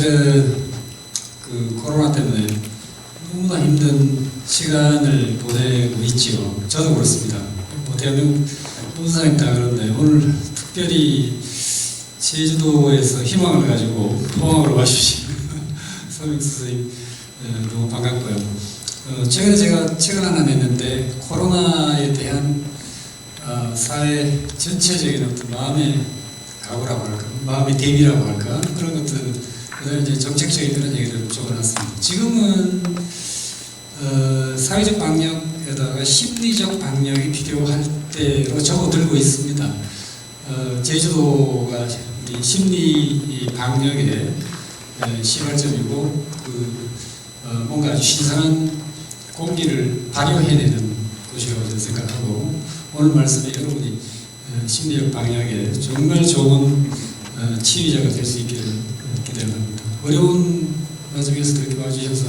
사실은 그 코로나 때문에 너무나 힘든 시간을 보내고 있지요. 저도 그렇습니다. 뭐 대한민국 모든 사람이 다 그런데 오늘 특별히 제주도에서 희망을 가지고 포항으로 와주신 서명수 선생님 너무 반갑고요. 최근에 제가 책을 하나 냈는데 코로나에 대한 사회 전체적인 어떤 마음의 각오라고 할까, 마음의 대비라고 할까, 그런 것들, 그다음에 이제 정책적인 그런 얘기를 적어놨습니다. 지금은 사회적 방역에다가 심리적 방역이 필요할 때로 접어들고 있습니다. 제주도가 우리 심리 방역의 시발점이고, 뭔가 아주 신선한 공기를 발휘해내는 곳이라고 저는 생각하고, 오늘 말씀에 여러분이 심리적 방역에 정말 좋은 치유자가 될 수 있기를 기대합니다. 어려운 와중에서도 이렇게 와주셔서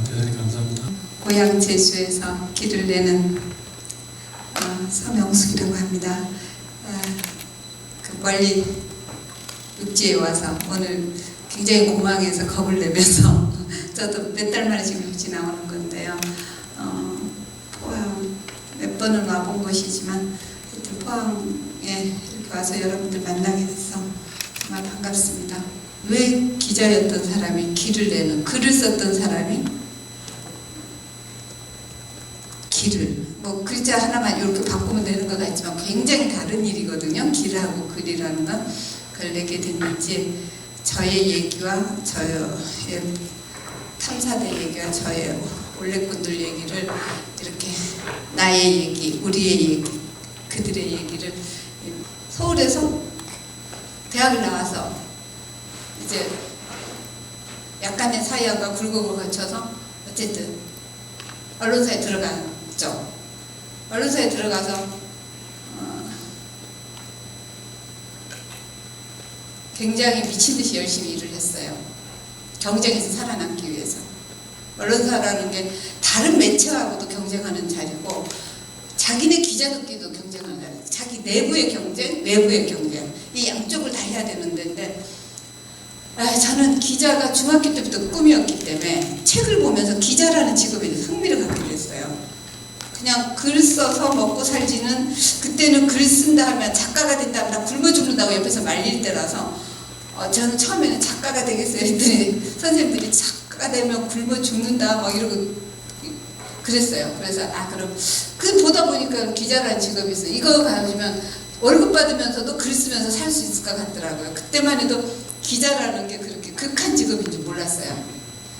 대단히 감사합니다. 고향 제주에서 길을 내는 서명숙이라고 합니다. 멀리 육지에 와서 오늘 굉장히 공항에서 겁을 내면서 저도 몇 달 만에 지금 육지 나오는 건데요. 포항 몇 번은 와본 곳이지만 포항에 이렇게 와서 여러분들 만나게 돼서 정말 반갑습니다. 왜 기자였던 사람이 길을 내는, 글을 썼던 사람이 길을, 뭐 글자 하나만 이렇게 바꾸면 되는 것 같지만 굉장히 다른 일이거든요. 길하고 글이라는 건. 그걸 내게 됐는지 저의 얘기와 저의 탐사대 얘기와 저의 올레꾼들 얘기를 이렇게 나의 얘기, 우리의 얘기, 그들의 얘기를 서울에서 대학을 나와서 이제 약간의 사연과 굴곡을 거쳐서 어쨌든 언론사에 들어갔죠. 언론사에 들어가서 굉장히 미친 듯이 열심히 일을 했어요. 경쟁에서 살아남기 위해서. 언론사라는 게 다른 매체하고도 경쟁하는 자리고, 자기네 기자들끼리도 경쟁하는 자리, 자기 내부의 경쟁, 외부의 경쟁, 이 양쪽을 다 해야 되는 데인데, 저는 기자가 중학교 때부터 꿈이었기 때문에 책을 보면서 기자라는 직업에 대해서 흥미를 갖게 됐어요. 그냥 글 써서 먹고 살지는, 그때는 글 쓴다 하면 작가가 된다 하면 다 굶어 죽는다고 옆에서 말릴 때라서 저는 처음에는 작가가 되겠어요 했더니 선생님들이 작가가 되면 굶어 죽는다 막 이러고 그랬어요. 그래서 그럼 그 보다 보니까 기자라는 직업이 있어요. 이거 가지면 월급 받으면서도 글 쓰면서 살 수 있을 것 같더라고요. 그때만 해도 기자라는 게 그렇게 극한 직업인 줄 몰랐어요.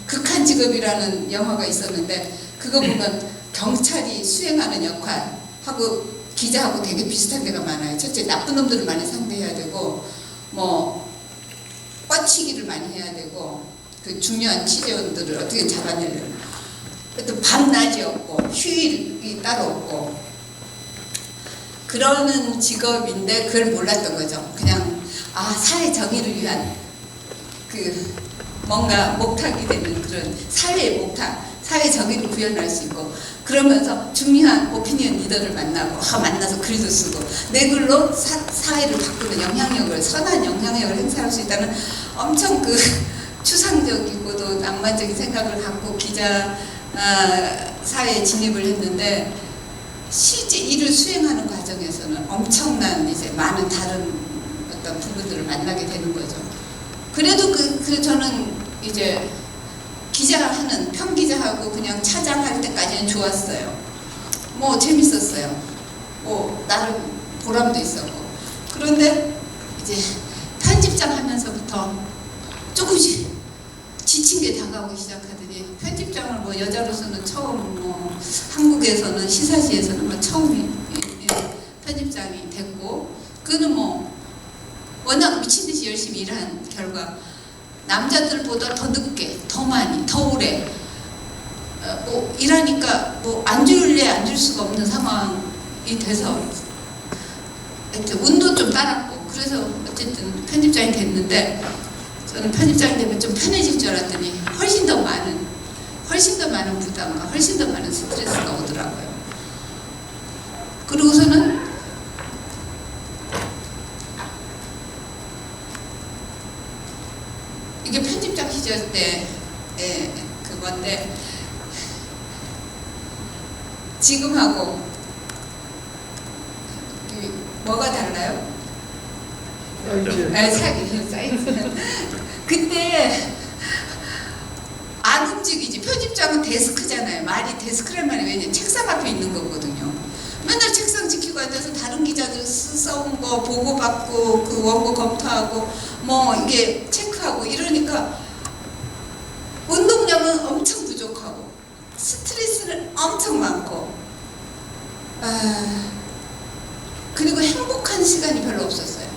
극한 직업이라는 영화가 있었는데 그거 보면 경찰이 수행하는 역할하고 기자하고 되게 비슷한 데가 많아요. 첫째, 나쁜 놈들을 많이 상대해야 되고, 뭐 꽈치기를 많이 해야 되고, 그 중요한 취재원들을 어떻게 잡아내려고, 또 밤낮이 없고 휴일이 따로 없고 그러는 직업인데 그걸 몰랐던 거죠. 그냥 사회 정의를 위한 그 뭔가 목탁이 되는 그런 사회의 목탁, 사회 정의를 구현할 수 있고, 그러면서 중요한 오피니언 리더를 만나서 글도 쓰고 내 글로 사회를 바꾸는 영향력을, 선한 영향력을 행사할 수 있다는 엄청 그 추상적이고도 낭만적인 생각을 갖고 기자 사회에 진입을 했는데, 실제 일을 수행하는 과정에서는 엄청난 이제 많은 다른 어떤 부분들을 만나게 되는 거죠. 그래도 그래서 저는 이제 기자하는 평기자하고 그냥 차장할 때까지는 좋았어요. 뭐 재밌었어요. 뭐 나름 보람도 있었고. 그런데 이제 편집장 하면서부터 조금씩 지친 게 다가오기 시작하더니, 편집장을 뭐 여자로서는 처음, 뭐 한국에서는 시사지에서는 뭐 처음 편집장이 됐고, 그는 뭐 워낙 미친 듯이 열심히 일한 결과 남자들보다 더 늦게, 더 많이, 더 오래 뭐 일하니까 뭐 앉을 수가 없는 상황이 돼서 운도 좀 따랐고, 그래서 어쨌든 편집장이 됐는데, 저는 편집장이 되면 좀 편해질 줄 알았더니 훨씬 더 많은 부담과 훨씬 더 많은 스트레스가 오더라고요. 그러고서는 이게 편집장 시절 때 그건데 지금하고 뭐가 달라요? 사이즈. 그때 안 움직이지. 편집장은 데스크잖아요. 말이 데스크란 말이 왜냐, 책상 앞에 있는 거거든요. 맨날 책상 지키고 앉아서 다른 기자들 써온 거 보고받고 그 원고 검토하고 뭐 이게 체크하고 이러니까 운동량은 엄청 부족하고 스트레스는 엄청 많고 그리고 행복한 시간이 별로 없었어요.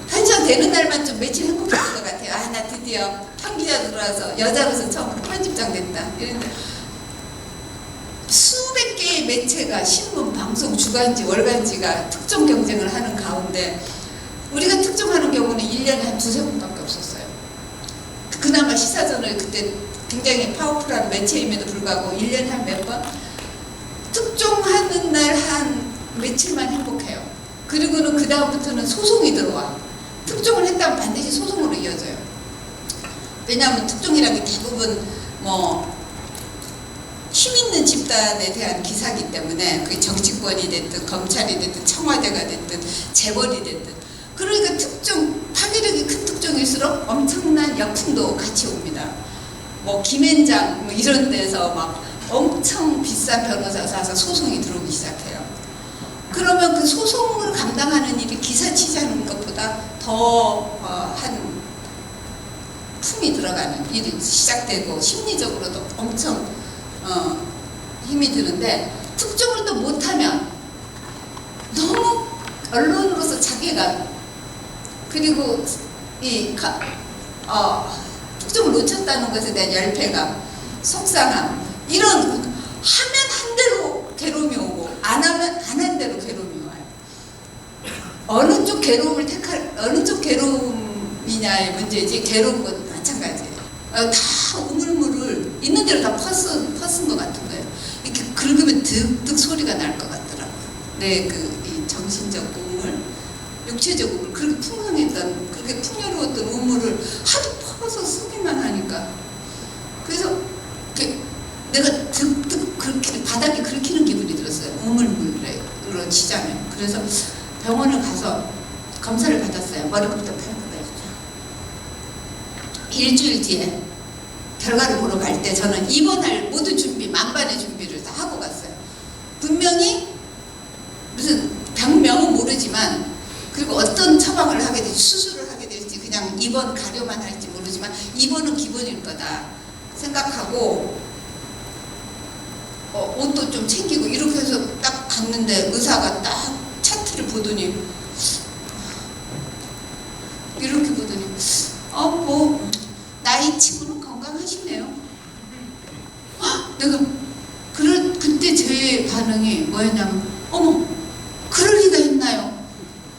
편집장 되는 날만 좀 며칠 행복했던 것 같아요. 나 드디어 편기자 들어와서 여자로서 처음으로 편집장 됐다. 이런데 수백 개의 매체가 신문, 방송, 주간지, 월간지가 특종 경쟁을 하는 가운데 우리가 특종하는 경우는 1년에 한 두세 번밖에 없었어요. 그나마 시사전을 그때 굉장히 파워풀한 매체임에도 불구하고 1년에 한 몇 번? 특종하는 날 한 며칠만 행복해요. 그리고는 그 다음부터는 소송이 들어와. 특종을 했다면 반드시 소송으로 이어져요. 왜냐하면 특종이라는 게 대부분 뭐 힘있는 집단에 대한 기사이기 때문에 그게 정치권이 됐든 검찰이 됐든 청와대가 됐든 재벌이 됐든 그러니까 특종, 파괴력이 큰 특종일수록 엄청난 역풍도 같이 옵니다. 뭐 김앤장 뭐 이런 데서 막 엄청 비싼 변호사 사서 소송이 들어오기 시작해요. 그러면 그 소송을 감당하는 일이 기사 취재하는 것보다 더 한 품이 들어가는 일이 시작되고 심리적으로도 엄청 힘이 드는데 특종을 또 못하면 너무 언론으로서 자괴감 그리고 특종을 놓쳤다는 것에 대한 열패감, 속상함 이런 하면 한 대로 괴로움이 오고 안 하면 안 한 대로 괴로움이 와요. 어느 쪽 괴로움을 어느 쪽 괴로움이냐의 문제지 괴로운 건 마찬가지예요. 다 우물물을 있는 대로 다 퍼쓴 것 같은 거예요. 이렇게 긁으면 득득 소리가 날 것 같더라고요. 이 정신적 우물, 육체적 우물, 그렇게 풍성했던, 그렇게 풍요로웠던 우물을 하도 퍼서 쓰기만 하니까. 그래서 내가 득득 바닥에 긁히는 기분이 들었어요. 우물물로 치자면. 그래서 병원을 가서 검사를 받았어요. 머리부터 발끝까지. 일주일 뒤에 결과를 보러 갈 때 저는 입원할 모든 준비, 만반의 준비를 다 하고 갔어요. 분명히 무슨 병명은 모르지만 그리고 어떤 처방을 하게 될지 수술을 하게 될지 그냥 입원 가려만 할지 모르지만 입원은 기본일 거다 생각하고 옷도 좀 챙기고 이렇게 해서 딱 갔는데 의사가 딱 차트를 보더니 이렇게 보더니 뭐 나이치고는 건강하시네요. 내가 그때 제 반응이 뭐였냐면 어머 그럴 리가 있나요?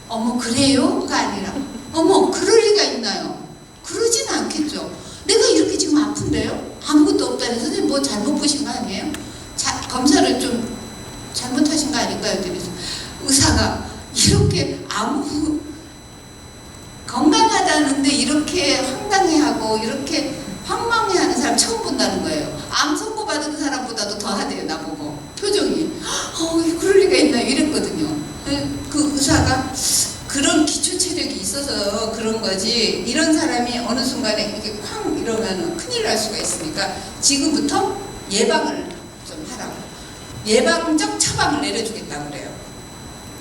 어머 그래요?가 아니라 어머 그럴 리가 있나요? 그러지는 않겠죠. 내가 이렇게 지금 아픈데요? 아무것도 없다니 선생님 뭐 잘못 보신 거 아니에요? 검사를 좀 잘못하신 거 아닐까요? 그래서 의사가 이렇게 아무 건강하다는데 이렇게 황당해하고 이렇게 황망해하는 사람 처음 본다는 거예요. 암 선고받은 사람보다도 더 하대요. 나보고 표정이 그럴 리가 있나 이랬거든요. 그 의사가 그런 기초 체력이 있어서 그런 거지 이런 사람이 어느 순간에 이렇게 쾅 이러면 큰일 날 수가 있으니까 지금부터 예방을 좀 하라고 예방적 처방을 내려주겠다고 그래요.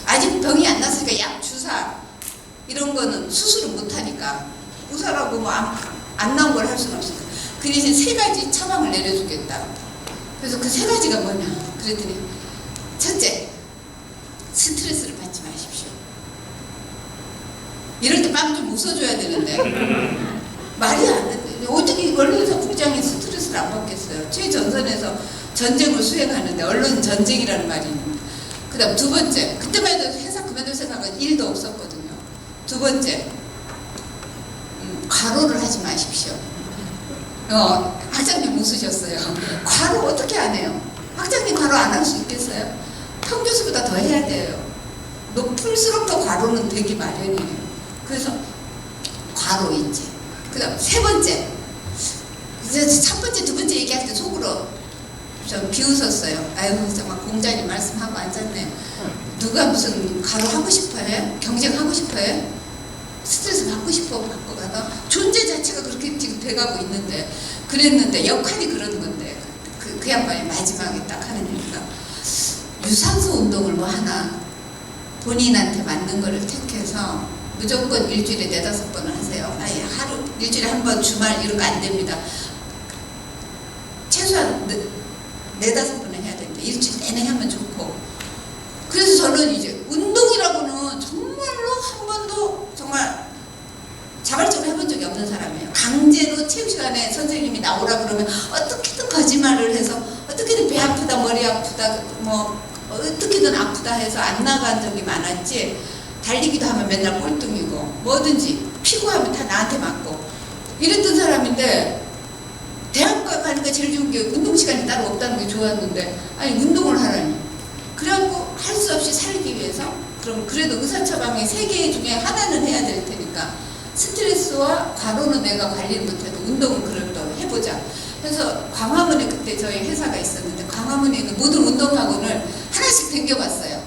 아직 병이 안 났으니까 약 주사 이런 거는 수술은 못하니까 의사라고 뭐 안 나온 걸 할 수는 없으니까 그 대신 3가지 처방을 내려주겠다. 그래서 그 3가지가 뭐냐 그랬더니 첫째 스트레스를 받지 마십시오. 이럴 때 빵 좀 웃어줘야 되는데 말이 안 돼. 어떻게 언론사 국장이 스트레스를 안 받겠어요. 최전선에서 전쟁을 수행하는데 언론 전쟁이라는 말이 있는데 그 다음 2번째 그때만 해도 회사 그만둘 생각은 1도 없었거든요. 2번째 과로를 하지 마십시오. 학장님 웃으셨어요. 과로 어떻게 안 해요? 학장님 과로 안 할 수 있겠어요? 평교수보다 더 해야 돼요. 높을수록 더 과로는 되기 마련이에요. 그래서 과로 있지. 그 다음 세 번째. 그래서 첫 번째, 두 번째 얘기할 때 속으로 좀 비웃었어요. 아유, 정말 공자님 말씀하고 앉았네. 누가 무슨 가로 하고 싶어 해? 경쟁하고 싶어 해? 스트레스 받고 싶어 받고 가다 존재 자체가 그렇게 지금 돼가고 있는데 그랬는데 역할이 그런 건데 그 양반이 마지막에 딱 하는 얘기가 유산소 운동을 뭐 하나 본인한테 맞는 거를 택해서 무조건 일주일에 4-5번을 하세요. 아예 하루 일주일에 한 번 주말 이런 거 안 됩니다. 최소한 4-5번은 해야 됩니다. 일주일 내내 하면 좋고. 그래서 저는 이제 운동이라고는 정말로 한 번도 정말 자발적으로 해본 적이 없는 사람이에요. 강제로 체육 시간에 선생님이 나오라 그러면 어떻게든 거짓말을 해서 어떻게든 배 아프다 머리 아프다 뭐 어떻게든 아프다 해서 안 나간 적이 많았지. 달리기도 하면 맨날 꼴등이고 뭐든지 피고하면 다 나한테 맞고 이랬던 사람인데 대학가 가는 게 제일 좋은 게 운동 시간이 따로 없다는 게 좋았는데 아니 운동을 하라니. 그래갖고 할 수 없이 살기 위해서 그럼 그래도 의사 처방이 3개 중에 하나는 해야 될 테니까 스트레스와 과로는 내가 관리를 못해도 운동은 그래도 해보자. 그래서 광화문에 그때 저희 회사가 있었는데 광화문에 있는 모든 운동학원을 하나씩 댕겨봤어요.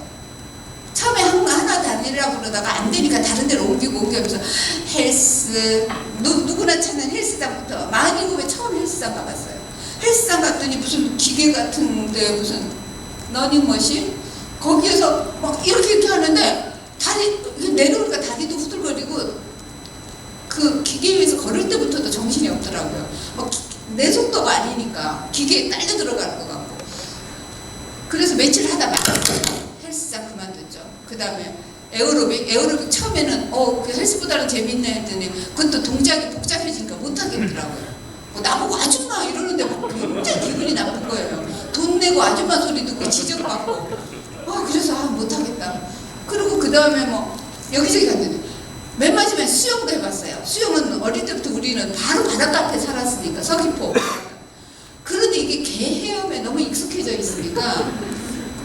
처음에 하나 다니라고 그러다가 안 되니까 다른 데로 옮기면서 헬스 누구나 찾는 헬스장부터 47에 처음 헬스장 가봤어요. 헬스장 갔더니 무슨 기계 같은데 무슨 러닝머신 거기에서 막 이렇게 하는데 다리 내려오니까 다리도 후들거리고 그 기계 위에서 걸을 때부터도 정신이 없더라고요. 막 내 속도가 아니니까 기계에 딸려 들어갈 것 같고. 그래서 며칠 하다 말았어요. 헬스장 그만뒀죠. 그 다음에 에어로빅 처음에는 그 헬스보다는 재밌네 했더니 그것도 동작이 복잡해지니까 못하겠더라고요. 나보고 아줌마 이러는데 굉장히 기분이 나쁜 거예요. 돈 내고 아줌마 소리 듣고 지적받고 그래서 못하겠다. 그리고 그 다음에 뭐 여기저기 갔는데 맨 마지막에 수영도 해봤어요. 수영은 어릴 때부터 우리는 바로 바닷가 앞에 살았으니까 서귀포. 그런데 이게 개 헤엄에 너무 익숙해져 있으니까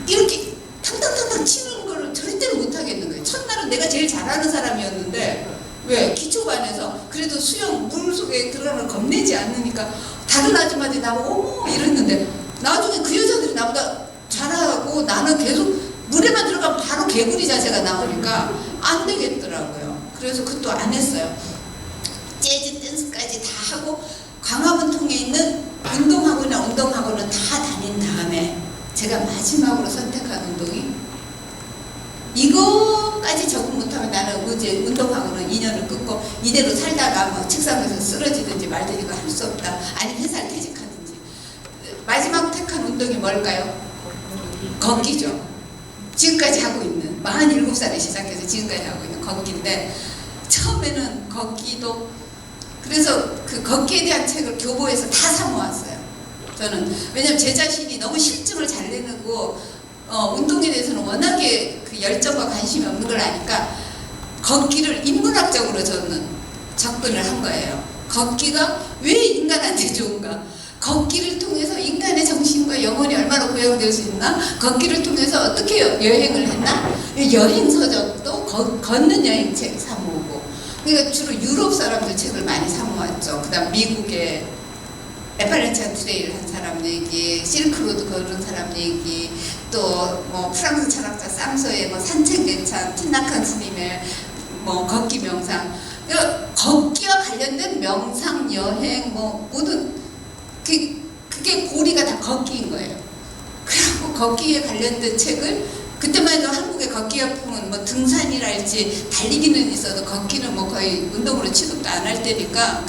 이렇게 탕탕탕탕 치는 거를 절대로 못하겠는 거예요. 첫날은 내가 제일 잘하는 사람이었는데 왜? 기초반에서 그래도 수영 물속에 들어가면 겁내지 않으니까 다른 아줌마들이 나보고 어머 이랬는데 나중에 그 여자들이 나보다 잘하고 나는 계속 물에만 들어가면 바로 개구리 자세가 나오니까 안 되겠더라고요. 그래서 그것도 안 했어요. 재즈 댄스까지 다 하고 광화문 통에 있는 운동학원은 다 다닌 다음에 제가 마지막으로 선택한 운동이 이거까지 적응 못하면 나는 어제 운동학원은 2년을 끊고 이대로 살다가 뭐 책상에서 쓰러지든지 말든지 이거 할 수 없다. 아니면 회사를 퇴직하든지. 마지막 택한 운동이 뭘까요? 걷기죠. 지금까지 하고 있는 47살에 시작해서 지금까지 하고 있는 걷기인데 처음에는 걷기도 그래서 그 걷기에 대한 책을 교보에서 다 사모았어요. 저는 왜냐면 제 자신이 너무 실증을 잘 내고 운동에 대해서는 워낙에 그 열정과 관심이 없는 걸 아니까 걷기를 인문학적으로 저는 접근을 한 거예요. 걷기가 왜 인간한테 좋은가? 걷기를 통해서 인간의 정신과 영혼이 얼마나 고양될 수 있나? 걷기를 통해서 어떻게 여행을 했나? 여행 서적도 걷는 여행책 사모으고 그러니까 주로 유럽 사람들 책을 많이 사모았죠. 그 다음 미국의 에파레치안 트레일 한 사람 얘기, 실크로드 걸은 사람 얘기, 또 뭐 프랑스 철학자 쌍서의 뭐 산책 예찬, 틴나칸 스님의 뭐 걷기 명상, 그러니까 걷기와 관련된 명상, 여행, 뭐 모든 그게 고리가 다 걷기인 거예요. 그리고 걷기에 관련된 책을 그때만 해도 한국의 걷기 열풍은 뭐 등산이랄지 달리기는 있어도 걷기는 뭐 거의 운동으로 취급도 안 할 때니까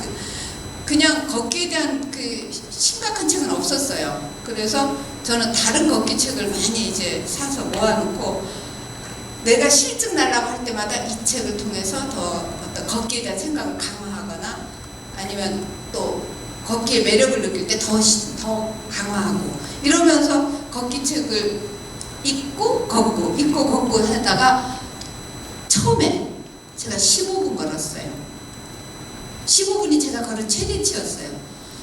그냥 걷기에 대한 그 심각한 책은 없었어요. 그래서 저는 다른 걷기 책을 많이 이제 사서 모아놓고 내가 실증 나려고 할 때마다 이 책을 통해서 더 어떤 걷기에 대한 생각을 강화하거나 아니면 또 걷기의 매력을 느낄 때 더 강화하고 이러면서 걷기 책을 읽고 걷고 하다가 처음에 제가 15분 걸었어요. 15분이 제가 걸은 최대치였어요.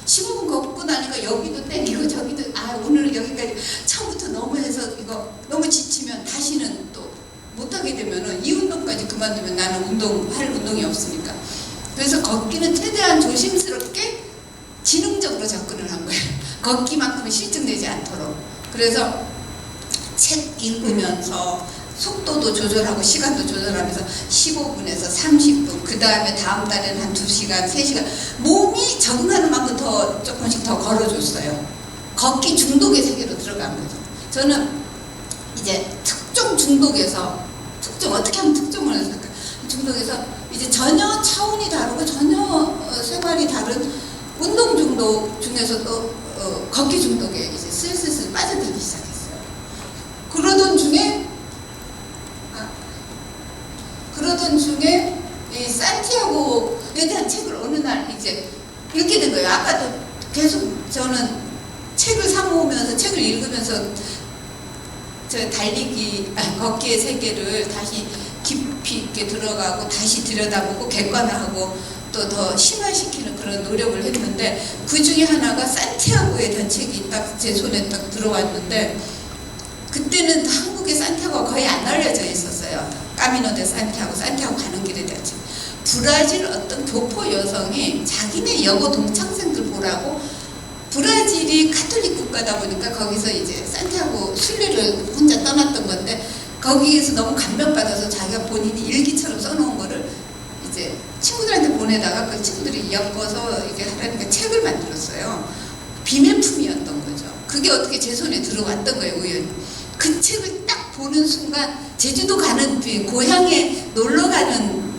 15분 걷고 나니까 여기도 땡기고 저기도 오늘 여기까지 처음부터 너무 해서 이거 너무 지치면 다시는 또 못하게 되면은 이 운동까지 그만두면 나는 할 운동이 없으니까 그래서 걷기는 최대한 조심스럽게 지능적으로 접근을 한 거예요. 걷기만큼은 실증내지 않도록. 그래서 책 읽으면서 속도도 조절하고 시간도 조절하면서 15분에서 30분, 그 다음에 다음 달에는 한 2시간, 3시간 몸이 적응하는 만큼 더 조금씩 더 걸어줬어요. 걷기 중독의 세계로 들어간 거죠. 저는 이제 특정 중독에서 어떻게 하면 특정을 해서 중독에서 이제 전혀 차원이 다르고 전혀 생활이 다른 운동 중독 중에서도 걷기 중독에 이제 슬슬 빠져들기 시작했어요. 그러던 중에 이 산티아고에 대한 책을 어느 날 이제 읽게 된 거예요. 아까도 계속 저는 책을 사 모으면서 책을 읽으면서 저 걷기의 세계를 다시 깊이 있게 들어가고 다시 들여다보고 객관화하고 또 더 심화시키는 그런 노력을 했는데 그 중에 하나가 산티아고에 대한 책이 딱 제 손에 딱 들어왔는데 그때는 한국의 산티아고가 거의 안 알려져 있었어요. 까미노 데 산티아고 가는 길에 대한 책. 브라질 어떤 교포 여성이 자기네 여고 동창생들 보라고 브라질이 카톨릭 국가다 보니까 거기서 이제 산티아고 순례를 혼자 떠났던 건데 거기에서 너무 감명받아서 자기가 본인이 일기처럼 써놓은 거를 이제 친구들한테 보내다가 그 친구들이 엮어서 이게 하라니까 책을 만들었어요. 비매품이었던 거죠. 그게 어떻게 제 손에 들어왔던 거예요, 우연히. 그 책을 딱 보는 순간 제주도 가는 고향에 놀러 가는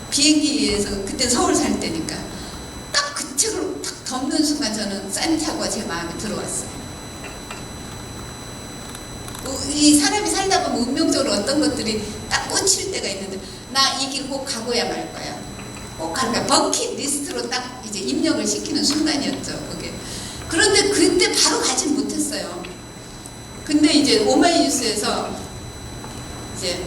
비행기에서 그때 서울 살 때니까 딱 그 책을 딱 덮는 순간 저는 산티아고가 제 마음에 들어왔어요. 이 사람이 살다 보면 운명적으로 어떤 것들이 딱 꽂힐 때가 있는데 나 이 길 꼭 가고야 말 거야. 꼭 갈 거야. 버킷리스트로 딱 이제 입력을 시키는 순간이었죠. 그게. 그런데 그때 바로 가진 못했어요. 근데 이제 오마이뉴스에서 이제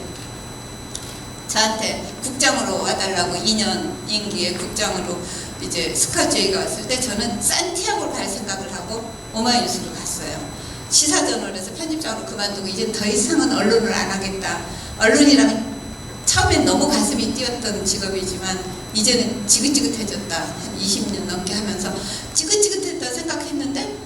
저한테 국장으로 와달라고 2년 임기에 국장으로 이제 스카우트가 왔을 때 저는 산티아고를 갈 생각을 하고 오마이뉴스로 갔어요. 시사저널에서 편집장으로 그만두고 이제 더 이상은 언론을 안 하겠다. 언론이랑 처음엔 너무 가슴이 뛰었던 직업이지만 이제는 지긋지긋해졌다. 한 20년 넘게 하면서 지긋지긋했다 생각했는데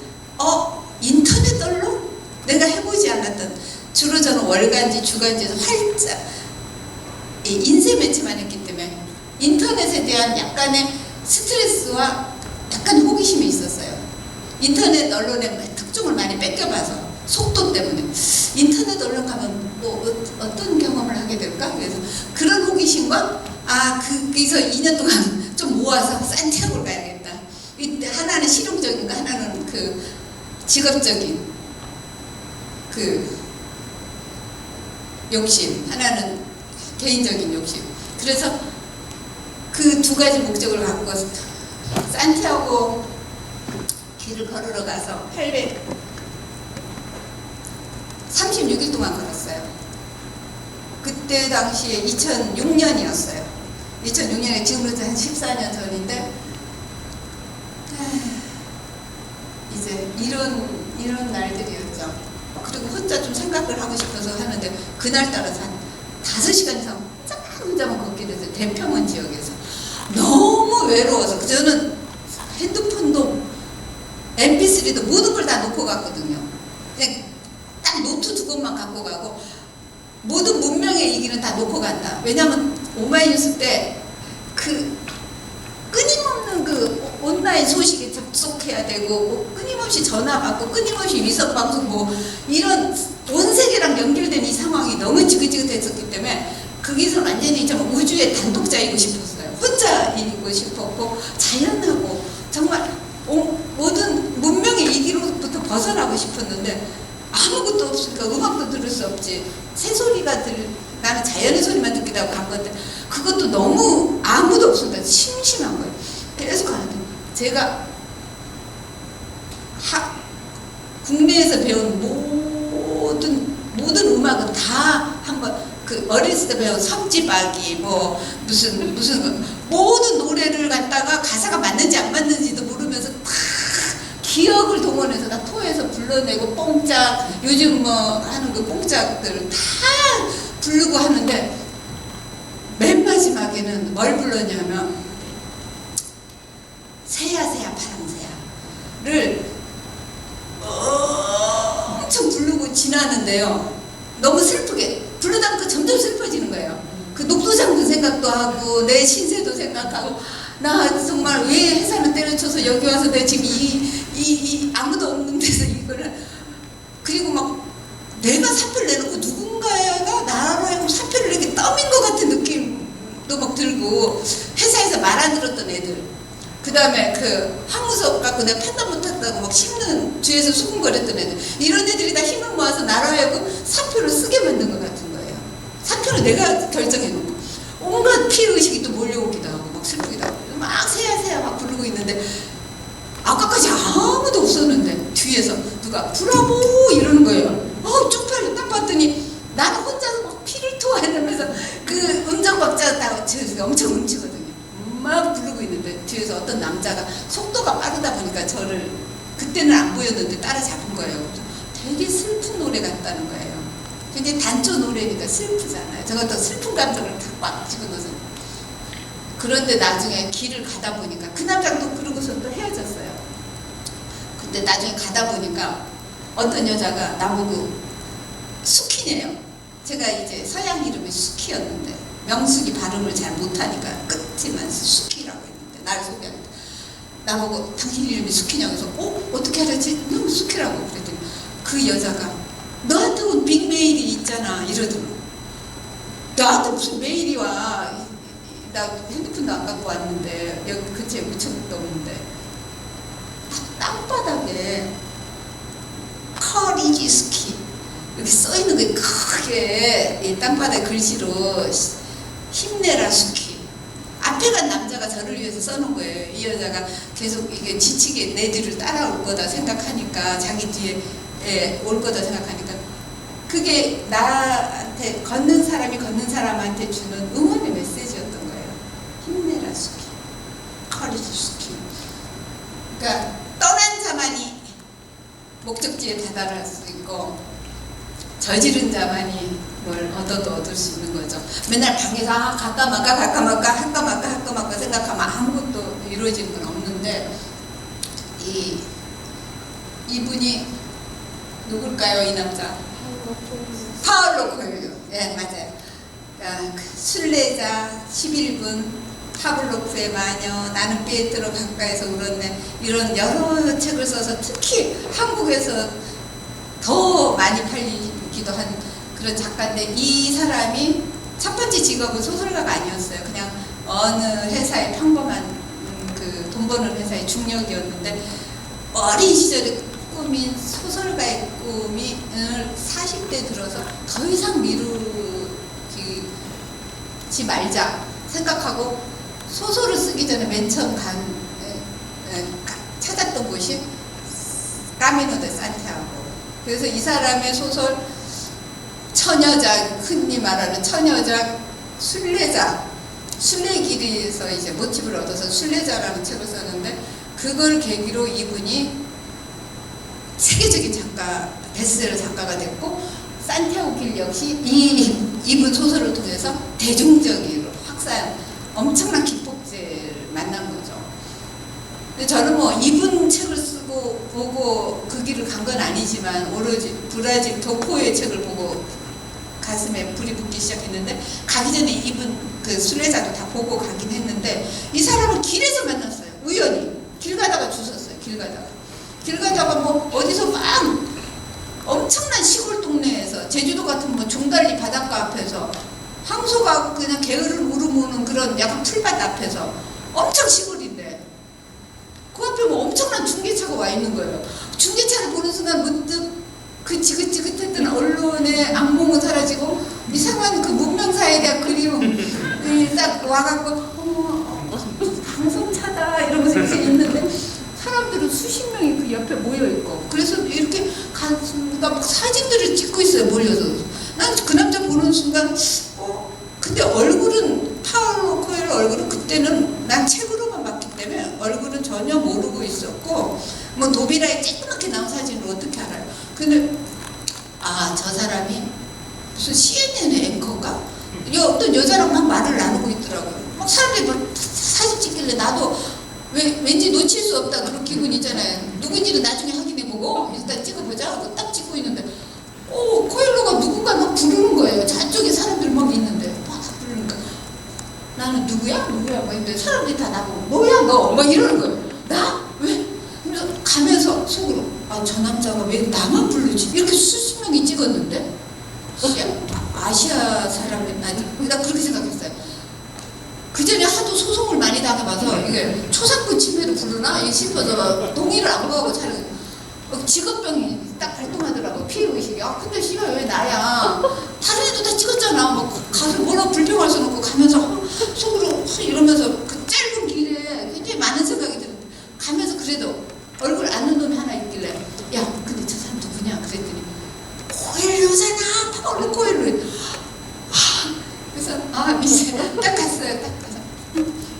인터넷 언론? 내가 해보지 않았던 주로 저는 월간지, 주간지에서 활짝 인쇄 매체만 했기 때문에 인터넷에 대한 약간의 스트레스와 약간 호기심이 있었어요. 인터넷 언론의 특종을 많이 뺏겨봐서 속도 때문에 인터넷 언론 가면 뭐 어떤 경험을 하게 될까? 그래서 그런 호기심과 거기서 2년 동안 좀 모아서 산티아고를 가야겠다. 하나는 실용적인 거, 하나는 그 직업적인 그 욕심, 하나는 개인적인 욕심. 그래서 그 두 가지 목적을 갖고 산티아고 길을 걸으러 가서 836일 동안 걸었어요. 그때 당시에 2006년이었어요. 2006년에 지금부터 한 14년 전인데 이제 이런 날들이었죠. 그리고 혼자 좀 생각을 하고 싶어서 하는데 그날따라서 한 5시간 이상 혼자만 걷게 돼서 대평원 지역에서 너무 외로워서 저는 핸드폰도 mp3도 모든 걸 다 놓고 갔거든요. 그냥 딱 노트 2권만 갖고 가고 모든 문명의 얘기는 다 놓고 간다. 왜냐면 오마이뉴스 때 그 끊임없는 그 온라인 소식에 접속해야 되고 뭐 끊임없이 전화 받고 끊임없이 위성 방송 뭐 이런 온 세계랑 연결된 이 상황이 너무 지긋지긋했었기 때문에 거기서 완전히 좀 우주의 단독자이고 싶었어요. 혼자이고 싶었고 자연하고 정말 모든 문명의 이기로부터 벗어나고 싶었는데 아무것도 없으니까 음악도 들을 수 없지. 새소리가 나는 자연의 소리만 듣기도 하고 간 건데 그것도 너무 아무도 없으니까 심심한 거예요. 계속 가는데 제가 국내에서 배운 모든 음악은 다 한번 그 어렸을 때 배운 석지박이 뭐 무슨 모든 노래를 갖다가 가사가 맞는지 안 맞는지도 모르면서 다 기억을 동원해서 다 토해서 불러내고 뽕짝 요즘 뭐 하는 그 뽕짝들 다 부르고 하는데 맨 마지막에는 뭘 불렀냐면 파랑새야 파랑새야를 엄청 부르고 지나는데요. 너무 슬프게 부르다 보니까 점점 슬퍼지는 거예요. 그 녹두장군 생각도 하고 내 신세도 생각하고 나 정말 왜 회사를 때려쳐서 여기 와서 내 지금 이 아무도 없는 데서 이거를 그리고 막 내가 사표를 내놓고 누군가가 나로 하여금 사표를 이렇게 떠민 것 같은 느낌도 막 들고 회사에서 말 안 들었던 애들 그 다음에 그 항무석 갖고 내가 판단 못했다고 막 씹는 뒤에서 수군거렸던 애들 이런 애들이 다 힘을 모아서 나로 하여금 사표를 쓰게 만든 것 같은 거예요. 사표를 내가 결정해놓고 온갖 피해의식이 또 몰려오기도 하고 막 슬프기도 하고 막 새야 막 부르고 있는데 아까까지 아무도 없었는데 뒤에서 누가 브라보 이러는 거예요. 쪽팔려 딱 봤더니 나는 혼자서 막 피를 토하면서 그 음정박자 다 제가 엄청 음치거든요. 막 부르고 있는데 뒤에서 어떤 남자가 속도가 빠르다 보니까 저를 그때는 안 보였는데 따라잡은 거예요. 그래서 되게 슬픈 노래 같다는 거예요. 근데 단조 노래니까 슬프잖아요. 저것도 슬픈 감정을 딱 집어넣어서 그런데 나중에 길을 가다 보니까 그 남자가 또 그러고서 또 헤어졌어요. 근데 나중에 가다 보니까 어떤 여자가 나보고 수키네요. 제가 이제 서양 이름이 수키였는데 명숙이 발음을 잘 못하니까 끝이만 수키라고 했는데 나를 소개하는데 나보고 당신 이름이 수키냐고 해서 어떻게 알았지? 너무 수키라고 그랬더니 그 여자가 너한테 온 빅메일이 있잖아 이러더라고. 나한테 무슨 메일이 와. 나 핸드폰도 안 갖고 왔는데 여기 근처에 우체국도 없는데 땅바닥에 커리지 스키 이렇게 써있는 게 크게 이 땅바닥 글씨로 힘내라 스키 앞에 간 남자가 저를 위해서 써놓은 거예요. 이 여자가 계속 이게 지치게 내 뒤를 따라올 거다 생각하니까 자기 뒤에 올 거다 생각하니까 그게 나한테 걷는 사람이 걷는 사람한테 주는 응원의 메시지였던 거예요. 힘내라 스키 커리지 스키 그러니까 떠난 자만이 목적지에 다다를 수 있고 저지른 자만이 뭘 얻어도 얻을 수 있는 거죠. 맨날 방에서 갈까 말까 생각하면 아무것도 이루어지는 건 없는데 이분이 누굴까요? 이 남자 파울로 코엘료. 예, 맞아요. 그러니까 순례자 11분 파블로프의 마녀 나는 피에트로 가까이서 울었네 이런 여러 책을 써서 특히 한국에서 더 많이 팔리기도 한 그런 작가인데 이 사람이 첫 번째 직업은 소설가가 아니었어요. 그냥 어느 회사의 평범한 그 돈 버는 회사의 중력이었는데 어린 시절에 꿈인 소설가의 꿈이 40대 들어서 더 이상 미루지 말자 생각하고 소설을 쓰기 전에 맨 처음 찾았던 곳이 까미노 데 산티아고. 그래서 이 사람의 소설 처녀자, 흔히 말하는 처녀자, 순례자, 순례길에서 이제 모티브를 얻어서 순례자라는 책을 썼는데 그걸 계기로 이분이 세계적인 작가, 베스트셀러 작가가 됐고 산티아고 길 역시 이분 소설을 통해서 대중적으로 확산 엄청난 기폭제를 만난 거죠. 근데 저는 뭐 이분 책을 쓰고 보고 그 길을 간 건 아니지만 오로지 브라질 도코의 책을 보고 가슴에 불이 붙기 시작했는데 가기 전에 이분 그 순례자도 다 보고 가긴 했는데 이 사람을 길에서 만났어요. 우연히 길 가다가 주웠어요. 길 가다가 뭐 어디서 막 엄청난 시골 동네에서 제주도 같은 뭐 종달리 바닷가 앞에서 황소가 그냥 게으를 우르무는 그런 약간 풀밭 앞에서 엄청 시골인데 그 앞에 뭐 엄청난 중계차가 와 있는 거예요. 중계차를 보는 순간 문득 그 지긋지긋했던 언론의 악몽은 사라지고 이상한 그 문명사에 대한 그리움이 딱 와갖고 방송차다 이러면서 이렇게 있는데 사람들은 수십 명이 그 옆에 모여있고 그래서 이렇게 가수가 막 사진들을 찍고 있어요. 몰려서 난 그 남자 보는 순간 근데 얼굴은 파울로 코엘로 얼굴은 그때는 난 책으로만 봤기 때문에 얼굴은 전혀 모르고 있었고 뭐 노비라에 쬐끄맣게 나온 사진을 어떻게 알아요. 근데 저 사람이 무슨 CNN의 앵커인가? 어떤 여자랑 막 말을 나누고 있더라고요. 막 사람들이 막 사진 찍길래 나도 왠지 놓칠 수 없다 그런 기분 있잖아요. 누군지는 나중에 확인해보고 일단 찍어보자 하고 딱 찍고 있는데 코엘로가 누군가 막 부르는 거예요. 저쪽에 사람들 막 있는데 막 부르니까 나는 누구야? 막 이런데 사람들이 다 나보고 뭐야 너? 막 이러는 거예요. 나? 왜? 그래서 가면서 속으로 저 남자가 왜 나만 부르지? 이렇게 수십 명이 찍었는데 아시아 사람이 아니 나 그렇게 생각했어요. 그 전에 하도 소송을 많이 당해봐서 이게 초상권 침해로 부르나 싶어서 동의를 안 구하고 촬영. 직업병이 딱 발동하더라고. 피해의식이. 근데 씨발 왜 나야? 다른 애도 다 찍었잖아. 막 가서 뭐라고 불평할 수는 없고 가면서 속으로 이러면서 그 짧은 길에 굉장히 많은 생각이 드는데 가면서 그래도 얼굴 아는 놈이 하나 있길래 야 근데 저 사람 누구냐? 그랬더니 코엘로잖아. 파울로 코엘로. 그래서 이제 딱 갔어요. 딱 가서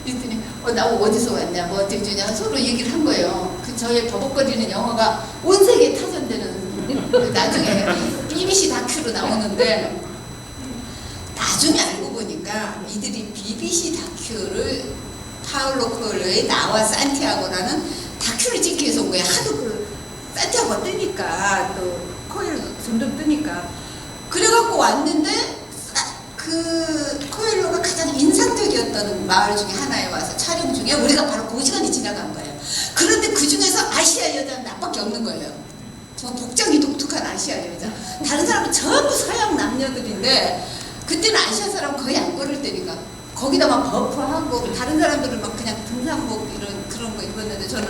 그랬더니 나 어디서 왔냐 뭐 어떻게 주냐 서로 얘기를 한 거예요. 그 저의 버벅거리는 영화가 온 세계에 타전되는 나중에 BBC 다큐로 나오는데 나중에 알고 보니까 이들이 BBC 다큐를 파울로 코엘로의 나와 산티아고라는 다큐를 찍기 위해서 온 거예요. 하도 그 산티아고가 뜨니까 또 코엘로 점점 뜨니까 그래갖고 왔는데 그 코엘로가 가장 인상적이었던 마을 중에 하나에 와서 촬영 중에 우리가 바로 그 시간이 지나간 거예요. 그런데 그 중에서 아시아 여자는 나밖에 없는 거예요. 저 복장이 독특한 아시아 여자. 다른 사람은 전부 서양 남녀들인데 그때는 아시아 사람 거의 안 걸을 때니까 거기다 막 버프하고 다른 사람들은 막 그냥 등산복 이런 그런 거 입었는데 저는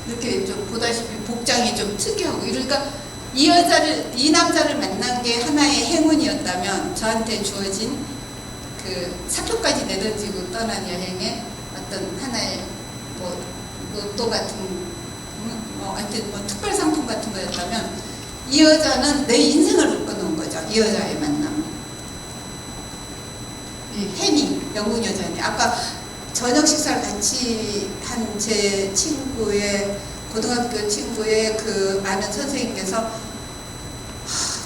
이렇게 좀 보다시피 복장이 좀 특이하고 이러니까 이 남자를 만난 게 하나의 행운이었다면 저한테 주어진 그 사표까지 내던지고 떠난 여행의 어떤 하나의 뭐 로또 같은 하여튼 뭐 특별 상품 같은 거였다면 이 여자는 내 인생을 바꿔놓은 거죠. 이 여자의 만남. 혜니 영국 여자니 아까 저녁 식사를 같이 한 제 친구의 고등학교 친구의 그 아는 선생님께서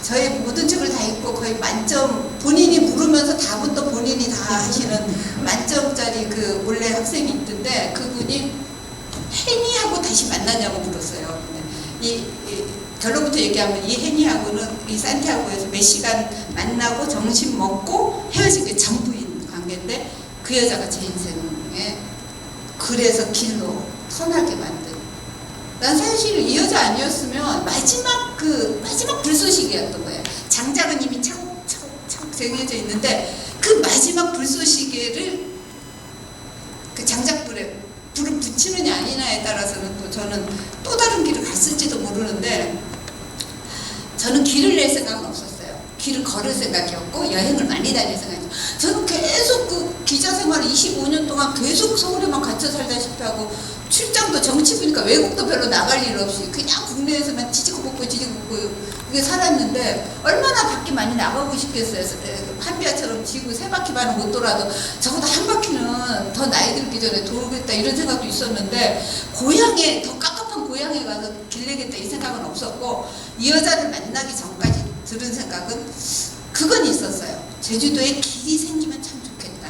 저의 모든 책을 다 읽고 거의 만점 본인이 물으면서 답은 본인이 다 하시는 만점짜리 그 원래 학생이 있던데 그분이 혜니하고 다시 만나냐고 물었어요. 근데 결론부터 얘기하면 이 혜니하고는 이 산티아고에서 몇 시간 만나고 점심 먹고 헤어진 게 전부인 관계인데 그 여자가 제 인생에 그래서 길로 선하게 만든. 난 사실 이 여자 아니었으면 마지막 불쏘시개였던 거예요. 장작은 이미 차곡차곡 쟁여져 있는데 그 마지막 불쏘시개를 그 장작불에 불을 붙이느냐 아니냐에 따라서는 또 저는 또 다른 길을 갔을지도 모르는데 저는 길을 낼 생각은 없었어요. 길을 걸을 생각이었고 여행을 많이 다닐 생각이었어요. 저는 계속 그 기자 생활을 25년 동안 계속 서울에만 갇혀 살다시피 하고 출장도 정치 보니까 외국도 별로 나갈 일 없이 그냥 국내에서만 지지고 볶고 이게 살았는데 얼마나 밖에 많이 나가고 싶겠어요. 한비아처럼 지구 3바퀴 반은 못 돌아도 적어도 한 바퀴는 더 나이 들기 전에 돌겠다 이런 생각도 있었는데 고향에 더 깝깝한 고향에 가서 길 내겠다 이 생각은 없었고 이 여자를 만나기 전까지 들은 생각은 그건 있었어요. 제주도에 길이 생기면 참 좋겠다.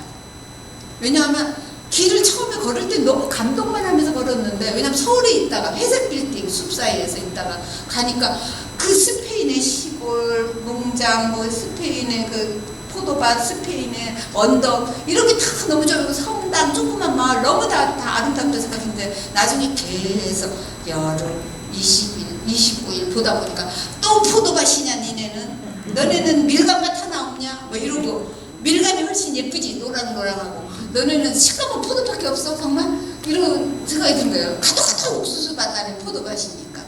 왜냐하면 길을 처음에 걸을 때 너무 감동만 하면서 걸었는데 왜냐면 서울에 있다가 회색 빌딩 숲 사이에서 있다가 가니까 그 스페인의 시골 농장 뭐 스페인의 그 포도밭 스페인의 언덕 이렇게 다 너무 좋고 성당 조그만 마을 너무 다 아름답다 생각했는데 나중에 계속 여름 20일 29일 보다 보니까 또 포도밭이냐 니네는 너네는 밀감밭 하나 없냐 뭐 이러고 밀감이 훨씬 예쁘지 노랑노랑하고 너네는 시커먼 포도밖에 없어 정말 이런 생각이 든 거예요. 가도 옥수수밭 안에 포도밭이니까.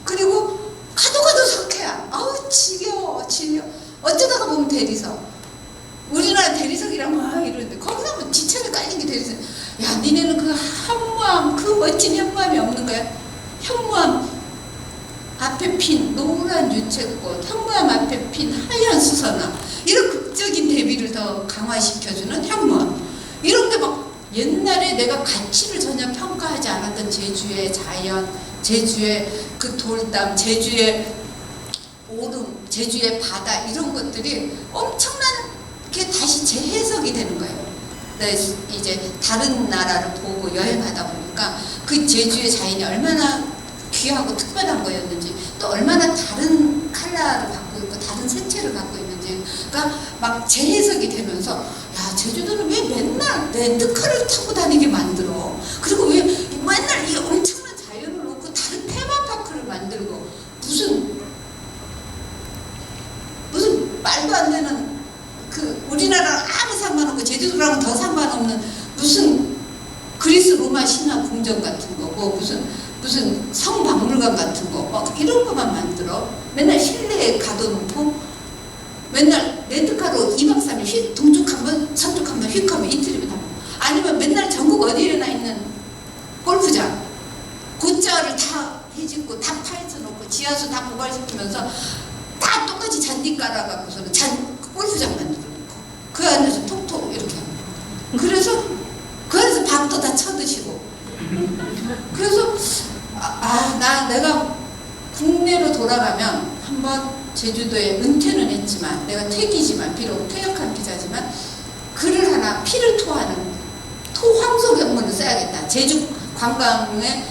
그리고 가도 석회야. 아우 지겨워. 어쩌다가 보면 대리석. 우리나라 대리석이랑 막 이러는데 거기서 뭐 지천에 깔린 게 대리석. 야 니네는 그 현무암 그 멋진 현무암이 없는 거야. 현무암 앞에 핀 노란 유채꽃, 현무암 앞에 핀 하얀 수선화 이런 극적인 대비를 더 강화시켜주는 현무암 이런 게 막 옛날에 내가 가치를 전혀 평가하지 않았던 제주의 자연, 제주의 그 돌담, 제주의 오름, 제주의 바다 이런 것들이 엄청나게 다시 재해석이 되는 거예요. 네, 이제 다른 나라를 보고 여행하다 보니까 그 제주의 자연이 얼마나 귀하고 특별한 거였는지, 또 얼마나 다른 컬러를 갖고 있고 다른 색채를 갖고 있는지가 막 재해석이 되면서, 야, 제주도는 왜 맨날 렌트카를 타고 다니게 만들어? 그리고 왜 맨날 이 엄청난 자연을 놓고 다른 테마파크를 만들고, 무슨 말도 안 되는, 그 우리나라랑 아무 상관없고 제주도랑은 더 상관없는 무슨 그리스 로마 신화 궁전 같은 거, 뭐 무슨 성박물관 같은 거, 막 이런 거만 만들어. 맨날 실내에 가둬놓고 맨날 렌트카로 2박 3일 동쪽 한번 서쪽 한번 휙 하면 이틀이면 다. 아니면 맨날 전국 어디에나 있는 골프장 곧자를 다 해짓고 다 파헤쳐놓고 지하수 다 고갈시키면서 다 똑같이 잔디 깔아갖고서는 골프장 만들어놓고 그 안에서 톡톡 이렇게 하고, 그래서 그 안에서 밥도 다 쳐드시고. 그래서 내가 국내로 돌아가면 한번 제주도에 은퇴는 했지만, 내가 퇴기지만, 비록 퇴역한 기자지만, 글을 하나, 피를 토하는 토황소 경문을 써야겠다. 제주 관광에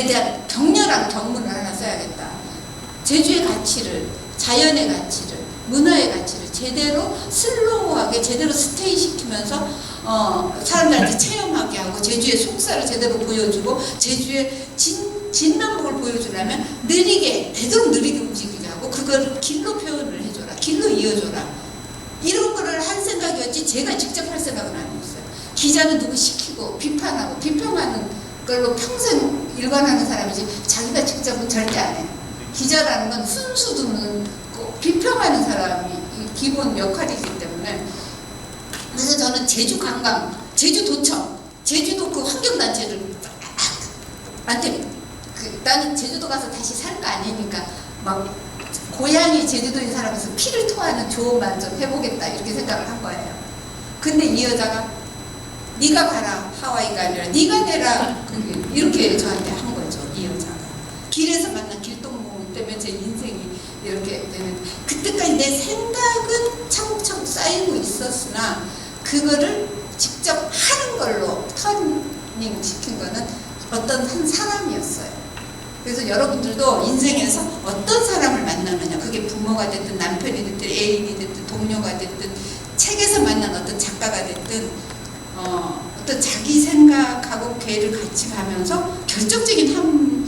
대한 격렬한 경문을 하나 써야겠다. 제주의 가치를, 자연의 가치를, 문화의 가치를 제대로 슬로우하게 제대로 스테이 시키면서 사람들한테 체험하게 하고, 제주의 속살을 제대로 보여주고, 제주의 진면목을 보여주려면 느리게, 되도록 느리게 움직이게 하고, 그걸 길로 표현을 해줘라, 길로 이어줘라, 이런 거를 할 생각이었지 제가 직접 할 생각은 아니었어요. 기자는 누구 시키고 비판하고 비평하는 걸로 평생 일관하는 사람이지, 자기가 직접은 절대 안 해. 기자라는 건 훈수두는 비평하는 사람이 기본 역할이기 때문에. 그래서 저는 제주 관광, 제주도청, 제주도 그 환경단체를 나는 제주도 가서 다시 살 거 아니니까 막 고향이 제주도인 사람에서 피를 토하는 조언만 좀 해보겠다, 이렇게 생각을 한 거예요. 근데 이 여자가 네가 가라, 하와이가 아니라 네가 내라, 이렇게 저한테 한 거죠. 이 여자가 길에서 만난 길동무 때문에 제 인생이 이렇게 되는, 그때까지 내 생각은 차곡차곡 쌓이고 있었으나 그거를 직접 하는 걸로 터닝 시킨 거는 어떤 한 사람이었어요. 그래서 여러분들도 인생에서 어떤 사람을 만나느냐, 그게 부모가 됐든 남편이 됐든 애인이 됐든 동료가 됐든 책에서 만난 어떤 작가가 됐든 어떤 자기 생각하고 걔를 같이 가면서 결정적인 함을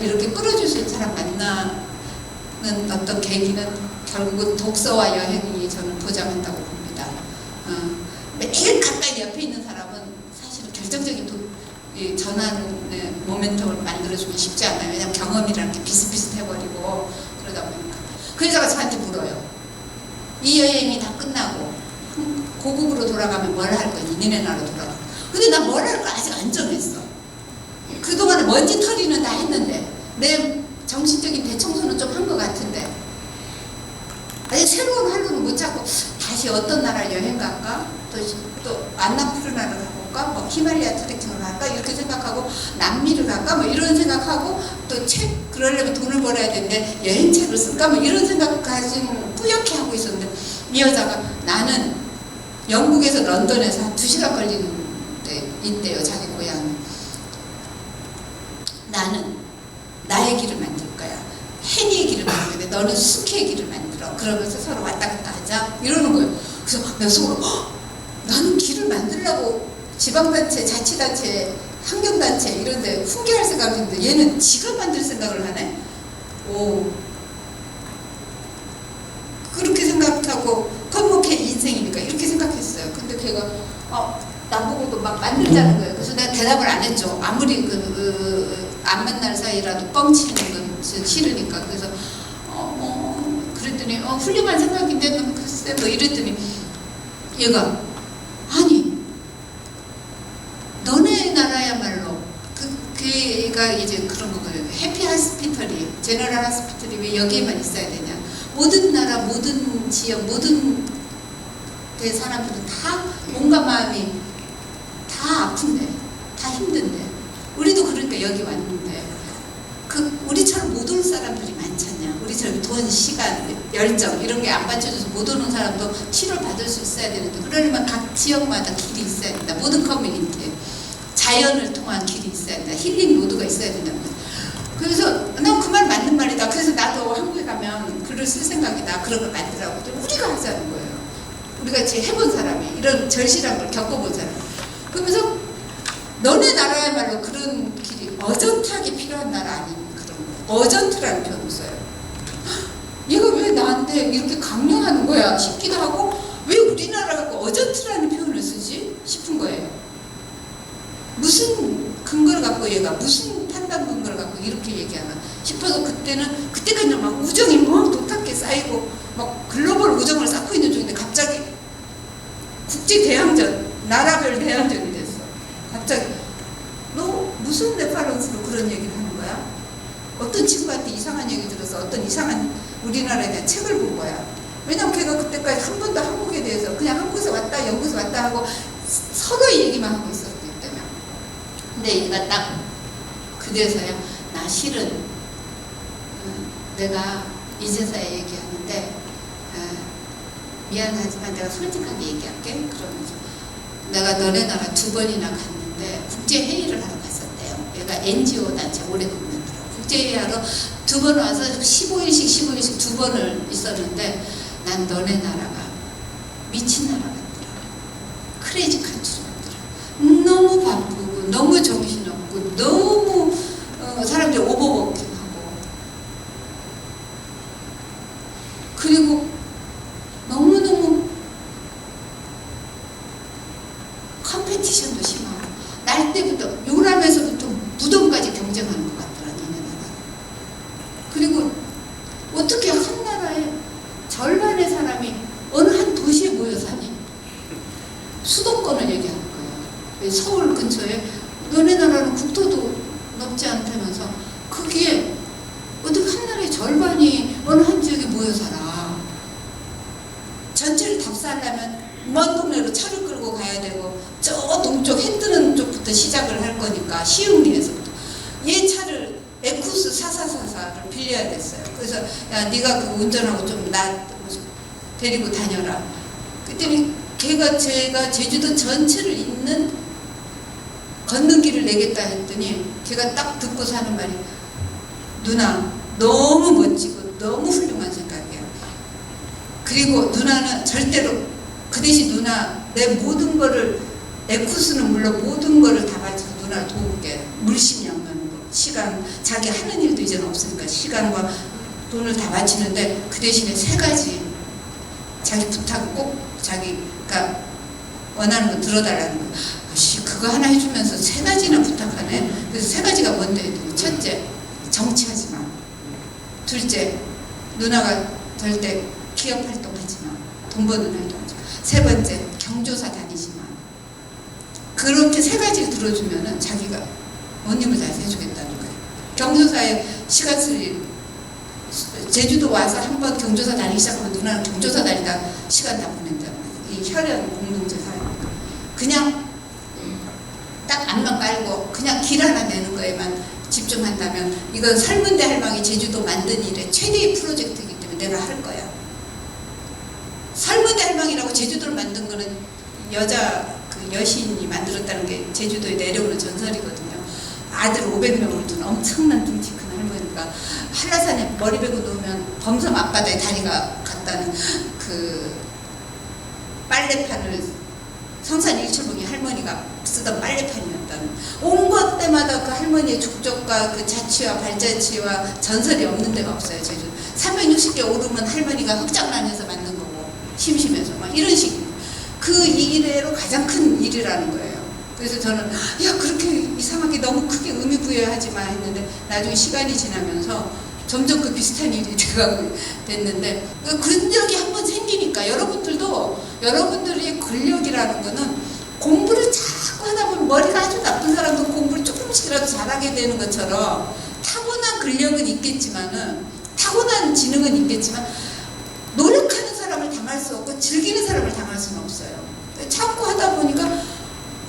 이렇게 끌어줄 수 있는 사람 만나는 어떤 계기는 결국은 독서와 여행이 저는 보장한다고 봅니다. 매일 가까이 옆에 있는 사람은 사실은 결정적인 전환의 모멘텀을 만들어주기 쉽지 않아요. 왜냐하면 경험이라는 게 비슷비슷해버리고 그러다 보니까. 그러다가 저한테 물어요. 이 여행이 다 끝나고 고국으로 돌아가면 뭘 할 거니? 니네 나라로 돌아가. 근데 나 뭘 할 거 아직 안 정했어. 그동안에 먼지 털이는 다 했는데, 내 정신적인 대청소는 좀 한 것 같은데, 아직 새로운 활동을 못 찾고 다시 어떤 나라 여행 갈까? 또 안나푸르나를 가볼까? 뭐 히말라야 트레킹을 갈까? 이렇게 생각하고, 남미를 갈까? 뭐 이런 생각하고, 또 책 그러려면 돈을 벌어야 되는데 여행책을 쓸까? 뭐 이런 생각까지 뿌옇게 하고 있었는데, 이 여자가 나는 영국에서 런던에서 한 2시간 걸리는 데 있대요, 자기 고향. 나는 나의 길을 만들 거야. 해니의 길을 만들 거야. 너는 숙회의 길을 만들어. 그러면서 서로 왔다 갔다 하자. 이러는 거예요. 그래서 내가 속으로 나는 길을 만들려고 지방단체, 자치단체, 환경단체 이런 데 훈계할 생각을 했는데 얘는 지가 만들 생각을 하네. 오, 그렇게 생각하고 건목해 인생이니까 이렇게 생각했어요. 근데 걔가 나보고도 막 만들자는 거예요. 그래서 내가 대답을 안 했죠. 아무리 안 만날 사이라도 뻥치는 건 싫으니까. 그래서 그랬더니 훌륭한 생각인데 글쎄 뭐 이랬더니 얘가 아니 너네 나라야말로 걔가 이제 그런 거거든요. 해피 하스피털이, 제너럴 하스피털이 왜 여기에만 있어야 되냐. 모든 나라, 모든 지역, 모든 데 사람들은 다 몸과 마음이 다 아픈데, 다 힘든데, 우리도 그러니까 여기 왔는데 우리처럼 못 올 사람들이 많잖냐. 우리처럼 돈, 시간, 열정 이런 게 안 받쳐줘서 못 오는 사람도 치료를 받을 수 있어야 되는데, 그러려면 각 지역마다 길이 있어야 된다. 모든 커뮤니티에 자연을 통한 길이 있어야 된다. 힐링 로드가 있어야 된다는 거예요. 그래서 난 그 말 맞는 말이다. 그래서 나도 한국에 가면 글을 쓸 생각이다. 그런 걸 만들라고. 우리가 하자는 거예요. 우리가 지금 해본 사람이, 이런 절실한 걸 겪어본 사람. 그러면서 너네 나라야말로 그런 길이 어전트하게 필요한 나라 아닙니까? 그런 거. 어전트라는 표현을 써요. 얘가 왜 나한테 이렇게 강요하는 거야 싶기도 하고, 왜 우리나라가 어전트라는 표현을 쓰지 싶은 거예요. 무슨 근거를 갖고 얘가 무슨 판단 근거를 갖고 이렇게 얘기하나 싶어서 그때까지 막 우정이 막 도탁해 쌓이고 막 글로벌 우정을 쌓고 있는 중인데 갑자기 국제 대항전, 나라별 대항전이 됐어. 갑자기 너 무슨 레퍼런스로 그런 얘기를 하는 거야? 어떤 친구한테 이상한 얘기 들어서 어떤 이상한 우리나라에 대한 책을 본 거야. 왜냐면 걔가 그때까지 한 번도 한국에 대해서 그냥 한국에서 왔다 영국에서 왔다 하고 서로의 얘기만 하고 있었기 때문에. 근데 얘가 딱 그래서야 나 실은 내가 이제서야 얘기하는데 미안하지만 내가 솔직하게 얘기할게. 그러면서 내가 너네 나라 2번이나 갔는데 국제회의를 하러 갔었대요. 얘가 NGO 단체 오래 근무했더라고. 국제회의하러 2번 와서 15일씩 2번을 있었는데 난 너네 나라가 미친 나라 같더라. 크레이지 컨트리 같더라. 너무 바쁘고 너무 정신없고 너무 사람들이 오버워킹하고 그리고 너무너무 컴페티션도 심하고 날 때부터 요람에서부터 무덤까지 경쟁하는 것 같더라. 너네 나라. 그리고 어떻게 한 나라에 절반의 사람이 어느 한 도시에 모여 사니? 수도권을 얘기하는 거예요. 서울 근처에 너네 나라는 국토도 넓지 않다면서 거기에 어떻게 한 나라의 절반이 어느 한 지역에 모여 살아. 전체를 답사하려면 먼 동네로 차를 끌고 가야 되고 저 동쪽 해 뜨는 쪽부터 시작을 할 거니까 시흥리에서부터 얘 차를 에쿠스 4444를 빌려야 됐어요. 그래서 야 네가 그 운전하고 좀 나 데리고 다녀라. 그랬더니 제가 제주도 전체를 잇는 걷는 길을 내겠다 했더니 걔가 딱 듣고 사는 말이 누나 너무 멋지고 너무 훌륭한 생각이에요. 그리고 누나는 절대로 그 대신 누나 내 모든 거를 에쿠스는 물론 모든 거를 다 바쳐서 누나를 도울게. 물심양면으로 시간 자기 하는 일도 이제는 없으니까 시간과 돈을 다 바치는데 그 대신에 3가지 자기 부탁 꼭 자기가 원하는 거 들어달라는 거. 그거 하나 해주면서 3가지나 부탁하네. 그래서 3가지가 뭔데 했더니 첫째 정치하지 마. 둘째 누나가 절대 기업 활동하지 마. 돈 버는 활동하지 마. 3번째 경조사 다니지 마. 그렇게 3가지 들어주면은 자기가 뭔 힘을 다해서 해주겠다는 거예요. 경조사에 시간 쓸 일 제주도 와서 한번 경조사 다니기 시작하면 누나는 경조사 다니다 시간 다 보낸다는 거예요. 이 혈연 공동체 사회니까 그냥 딱 안만 깔고 그냥 길 하나 내는 거에만 집중한다면 이건 설문대 할망이 제주도 만든 일의 최대의 프로젝트이기 때문에 내가 할 거야. 설문대 할망이라고 제주도를 만든 거는 여신이 만들었다는 게 제주도에 내려오는 전설이거든요. 아들 500명을 둔 엄청난 둥치 큰 할머니가 한라산에 머리 베고 누우면 범섬 앞바다에 다리가 갔다는 그 빨래판을 성산 일출봉이 할머니가 쓰던 빨래판이었다는 온갖 때마다 그 할머니의 족적과 그 자취와 발자취와 전설이 없는 데가 없어요. 제주 360개 오르면 할머니가 흑장난해서 만든 거고 심심해서 막 이런 식이에요. 그 이래로 가장 큰 일이라는 거예요. 그래서 저는 야 그렇게 이상하게 너무 크게 의미 부여하지 마 했는데 나중에 시간이 지나면서 점점 그 비슷한 일이 돼가고 됐는데 근력이 한번 생기니까 여러분들이 근력이라는 거는 공부를 자꾸 하다 보면 머리가 아주 나쁜 사람도 공부를 조금씩이라도 잘하게 되는 것처럼 타고난 근력은 있겠지만은 타고난 지능은 있겠지만 노력하는 사람을 당할 수 없고 즐기는 사람을 당할 수는 없어요. 자꾸 하다 보니까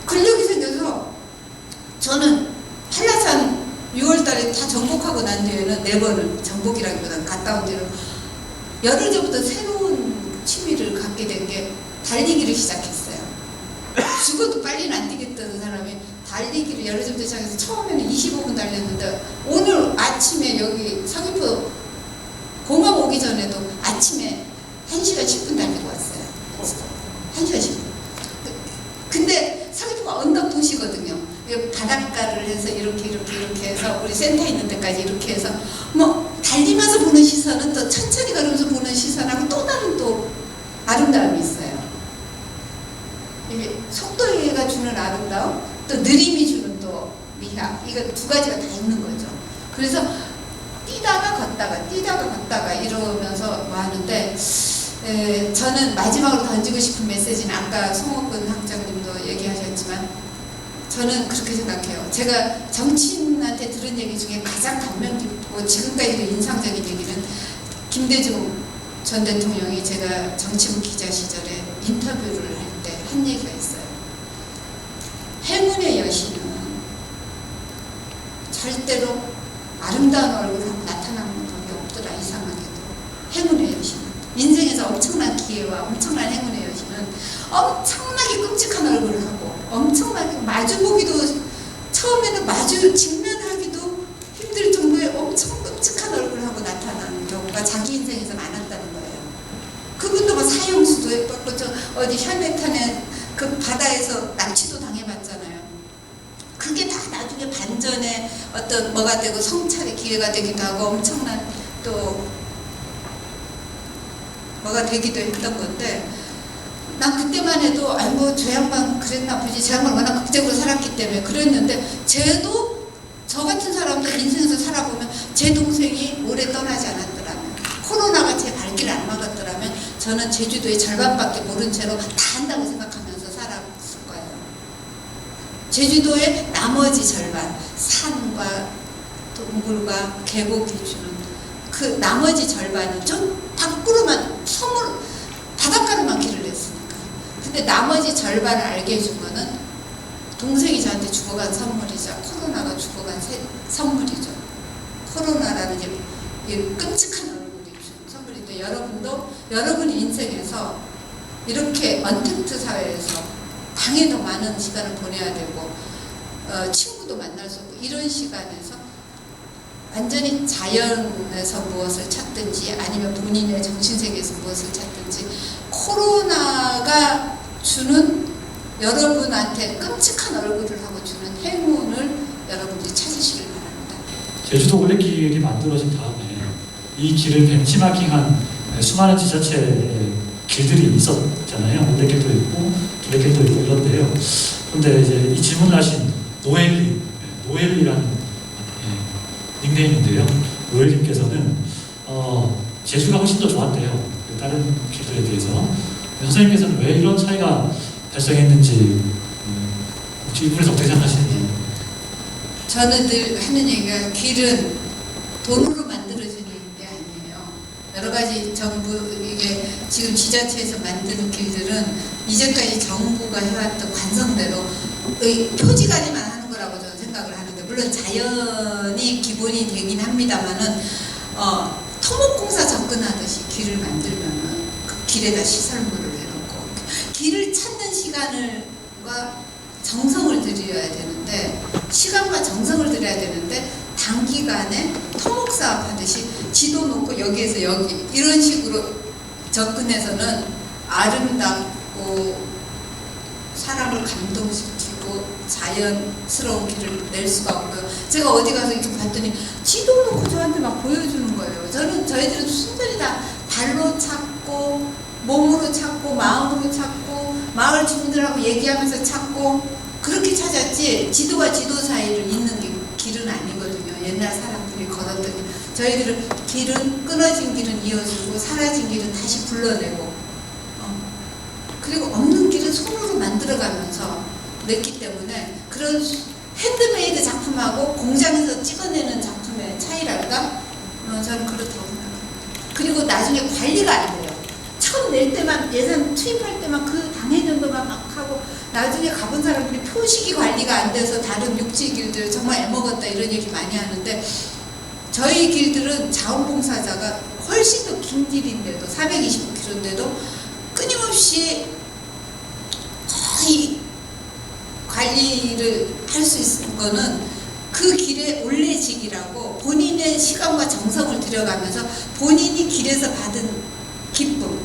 근력이 생겨서 저는 한라산 6월달에 다 정복하고 난 뒤에는 4번을 정복이라기보다는 갔다 온 뒤로 열흘 전부터 새로운 취미를 갖게 된 게 달리기를 시작했어요. 죽어도 빨리는 안 뛰겠다는 사람이 달리기를 여름부터 시작해서 처음에는 25분 달렸는데 오늘 아침에 여기 서귀포 공항 오기 전에도 아침에 1시간 10분 달리고 왔어요. 1시간 10분. 근데 서귀포가 언덕 도시거든요. 바닷가를 해서 이렇게 해서 우리 센터 있는 데까지 이렇게 해서 뭐 달리면서 보는 시선은 또 천천히 걸으면서 보는 시선하고 또 다른 또 아름다움이 있어요. 이게 속도가 주는 아름다움, 또 느림이 주는 또 미학, 이거 두 가지가 다 있는 거죠. 그래서 뛰다가 걷다가 이러면서 뭐 하는데 저는 마지막으로 던지고 싶은 메시지는 아까 송옥근 학장님도 얘기하셨지만 저는 그렇게 생각해요. 제가 정치인한테 들은 얘기 중에 가장 감명 깊고 지금까지도 인상적인 얘기는 김대중 전 대통령이 제가 정치부 기자 시절에 인터뷰를 할 때 한 얘기가 있어요. 행운의 여신은 절대로 아름다운 얼굴하고 나타나는 법이 없더라. 이상하게도 행운의 여신은 인생에서 엄청난 기회와 엄청난 행운의 여신은 엄청나게 끔찍한 얼굴을 하고 엄청나게 마주보기도 처음에는 마주 직면하기도 힘들 정도의 엄청 끔찍한 얼굴을 하고 나타나는 경우가 자기 인생에서 많았다는 거예요. 그분도 뭐 사형수도 했고 어디 혈메탄에 그 바다에서 납치도 당해봤잖아요. 그게 다 나중에 반전에 어떤 뭐가 되고 성찰의 기회가 되기도 하고 엄청난 또 뭐가 되기도 했던 건데 난 그때만 해도 뭐 저 양반 그랬나 보지, 저 양반 워낙 극적으로 살았기 때문에 그랬는데 쟤도 저 같은 사람도 인생에서 살아보면 제 동생이 오래 떠나지 않았더라면 코로나가 제 발길을 안 막았더라면 저는 제주도의 절반밖에 모른 채로 다 한다고 생각하면서 살았을 거예요. 제주도의 나머지 절반, 산과 동굴과 계곡이 주는 그 나머지 절반은 좀 밖으로만 섬으로 바닷가로만 길을 냈으니까. 근데 나머지 절반을 알게 해준 거는 동생이 저한테 주고간 선물이자 코로나가 주고간 선물이죠. 코로나라는 이 끔찍한 얼굴이 준 선물인데 여러분도 여러분 인생에서 이렇게 언택트 사회에서 당해도 많은 시간을 보내야 되고 친구도 만날 수 없고 이런 시간에서 완전히 자연에서 무엇을 찾든지 아니면 본인의 정신세계에서 무엇을 찾든지 코로나가 주는 여러분한테 끔찍한 얼굴을 하고 주는 행운을 여러분들이 찾으시길 바랍니다. 제주도 올레길이 만들어진 다음에 이 길을 벤치마킹한 수많은 지자체의 길들이 있었잖아요. 올레길도 있고 둘레길도 있고 이런데요. 그런데 이제 이 질문을 하신 노엘리라는 닉네임인데요. 노엘님께서는 제주가 훨씬 더 좋았대요. 다른 길들에 비해서. 선생님께서는 왜 이런 차이가 발생했는지 혹시 이 부분에서 어떻게 생각하시는지? 저는 늘 하는 얘기가 길은 돈으로 만들어지는 게 아니에요. 여러 가지 정부 이게 지금 지자체에서 만드는 길들은 이제까지 정부가 해왔던 관성대로 표지관이만 하는 거라고 저는 생각을 하는데 물론 자연이 기본이 되긴 합니다만은 토목공사 접근하듯이 길을 만들면은 그 길에다 시설물을 해놓고 길을 찾는 시간과 정성을 들여야 되는데 시간과 정성을 들여야 되는데 단기간에 토목사업 하듯이 지도 놓고 여기에서 여기 이런 식으로 접근해서는 아름답고 사람을 감동시키고 자연스러운 길을 낼 수가 없고요. 제가 어디 가서 이렇게 봤더니 지도 놓고 저한테 막 보여주는 거예요. 저희들은 순전히 다 발로 찾고 몸으로 찾고 마음으로 찾고 마을 주민들하고 얘기하면서 찾고 그렇게 찾았지 지도와 지도 사이를 잇는 게 길은 아니거든요. 옛날 사람들이 걸었던 길. 저희들은 길은 끊어진 길은 이어주고 사라진 길은 다시 불러내고 그리고 없는 길은 손으로 만들어가면서 냈기 때문에 그런 핸드메이드 작품하고 공장에서 찍어내는 작품의 차이랄까? 저는 그렇다고 생각합니다. 그리고 나중에 관리가 안 돼요. 처음 낼 때만 예산 투입할 때만 그 당해년도만 막 하고 나중에 가본 사람들이 표식이 관리가 안 돼서 다른 육지 길들 정말 애먹었다 이런 얘기 많이 하는데 저희 길들은 자원봉사자가 훨씬 더 긴 길인데도 425km인데도 끊임없이 거의 관리를 할 수 있는 거는 그 길의 올레지기라고 본인의 시간과 정성을 들여가면서 본인이 길에서 받은 기쁨,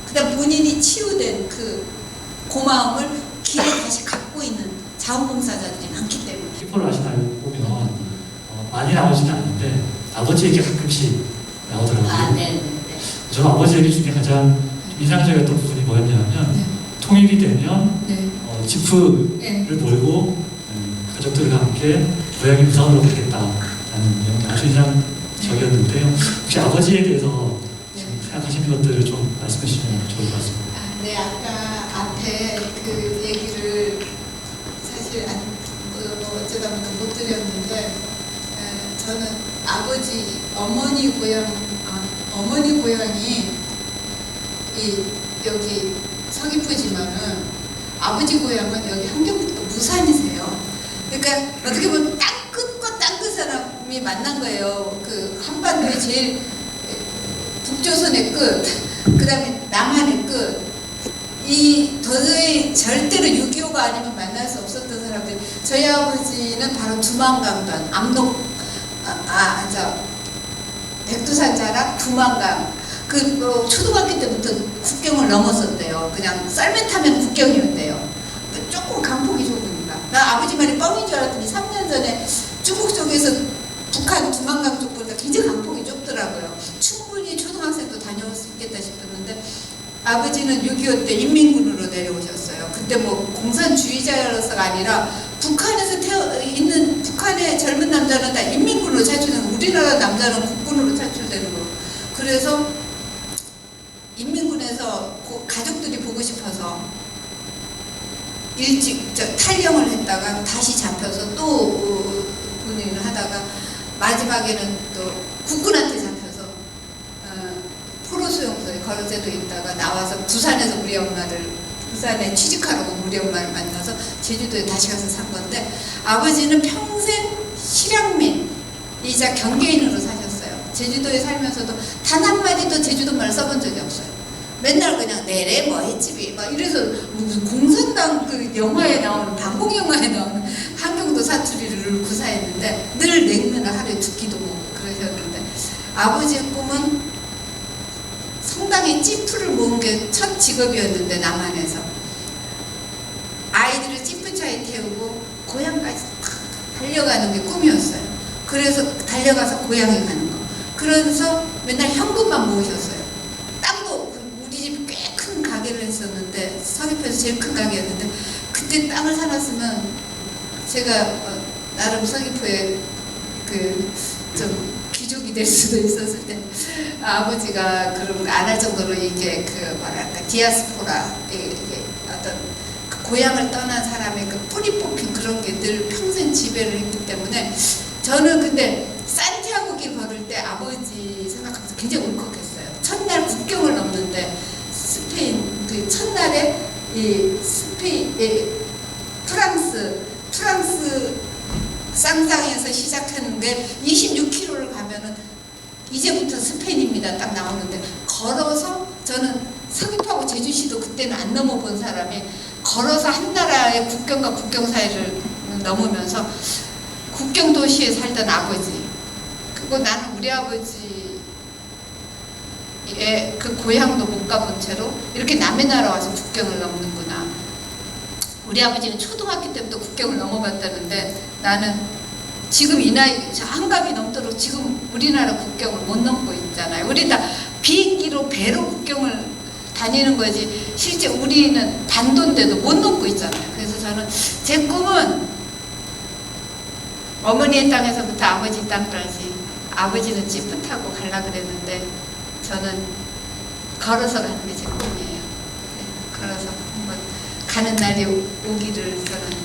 그다음 본인이 치유된 그 고마움을 길에 다시 갖고 있는 자원봉사자들이 많기 때문에. 키포를 하시나 보면 많이 나오지는 않는데 아버지 얘기 가끔씩 나오더라고요. 아, 네. 저는 아버지 얘기 중에 가장 인상적이었던 부분이 뭐였냐면 네. 통일이 되면 네. 지프를 네. 몰고 가족들과 함께 고향이 부산으로 가겠다라는 내용이 아주 인상적이었는데요. 혹시 아버지에 대해서 지금 생각하시는 것들을 좀 말씀해 주시면 좋을 것 같습니다. 아, 네, 아까 앞에 그 얘기를 사실 어쩌다 보니까 못 드렸는데 저는 어머니 고향이 여기 서귀포지만은 아버지 고향은 여기 함경북도 무산이세요. 그러니까 어떻게 보면 땅끝과 땅끝 사람이 만난 거예요. 그 한반도의 제일 북조선의 끝, 그 다음에 남한의 끝. 이 도저히 절대로 6.25가 아니면 만날 수 없었던 사람들. 저희 아버지는 바로 두만강변, 백두산 자락, 두만강. 초등학교 때부터 국경을 넘었었대요. 그냥 썰매 타면 국경이었대요. 조금 강폭이 좁으니까. 나 아버지 말이 뻥인 줄 알았더니 3년 전에 중국 쪽에서 북한 두만강 쪽 보니까 굉장히 강폭이 좁더라고요. 충분히 초등학생도 다녀올 수 있겠다 싶었는데 아버지는 6.25 때 인민군으로 내려오셨어요. 그때 뭐 공산주의자로서가 아니라 북한에서 있는 북한의 젊은 남자는 다 인민군으로 차출되는, 우리나라 남자는 국군으로 차출되는 거. 그래서 인민군에서 가족들이 보고 싶어서 일찍 탈영을 했다가 다시 잡혀서 또 군인을 하다가 마지막에는 또 국군한테 잡혀서 포로수용소에 거제도에 있다가 나와서 부산에 취직하러 온 우리 엄마를 만나서 제주도에 다시 가서 산 건데, 아버지는 평생 실향민이자 경계인으로 사셨어요. 제주도에 살면서도 단 한마디도 제주도 말 써본 적이 없어요. 맨날 그냥 내래 뭐 횟집이 막 이래서 무슨 공산당 그 영화에 나오는, 반공 영화에 나오는 한경도 사투리를 구사했는데 늘 냉면을 하루에 2끼도 먹고 그러셨는데, 아버지의 꿈은 상당히 찌푸를 모은 게 첫 직업이었는데 남한에서 아이들을 찌푸차에 태우고 고향까지 달려가는 게 꿈이었어요. 그래서 달려가서 고향에 가는 거. 그래서 맨날 현금만 모으셨어요. 땅도 우리 집이 꽤 큰 가게를 했었는데, 서귀포에서 제일 큰 가게였는데, 그때 땅을 사놨으면 제가 나름 서귀포에 좀 귀족이 될 수도 있었을 텐데, 아버지가 그런 거 안 할 정도로 이게 디아스포라, 이게 어떤 그 고향을 떠난 사람의 그 뿌리 뽑힌 그런 게 늘 평생 지배를 했기 때문에, 저는 근데 산티아고 길 걸을 때 아버지 생각하면서 굉장히 울컥했어요. 첫날 국경을 넘는데 스페인, 그 첫날에 프랑스 쌍쌍에서 시작하는 게 26km를 가면은 이제부터 스페인입니다 딱 나오는데, 걸어서, 저는 서귀포하고 제주시도 그때는 안 넘어본 사람이 걸어서 한 나라의 국경과 국경 사이를 넘으면서 국경 도시에 살던 아버지, 그리고 나는 우리 아버지의 그 고향도 못 가본 채로 이렇게 남의 나라 와서 국경을 넘는구나. 우리 아버지는 초등학교 때부터 국경을 넘어봤다는데, 나는 지금 이 나이 한갑이 넘도록 지금 우리나라 국경을 못 넘고 있잖아요. 우리 다 비행기로 배로 국경을 다니는 거지 실제 우리는 반도인데도 못 넘고 있잖아요. 그래서 저는 제 꿈은 어머니의 땅에서부터 아버지 땅까지, 아버지는 찌프 타고 가려고 그랬는데 저는 걸어서 가는 게 제 꿈이에요. 네, 걸어서 한번 가는 날이 오기를 저는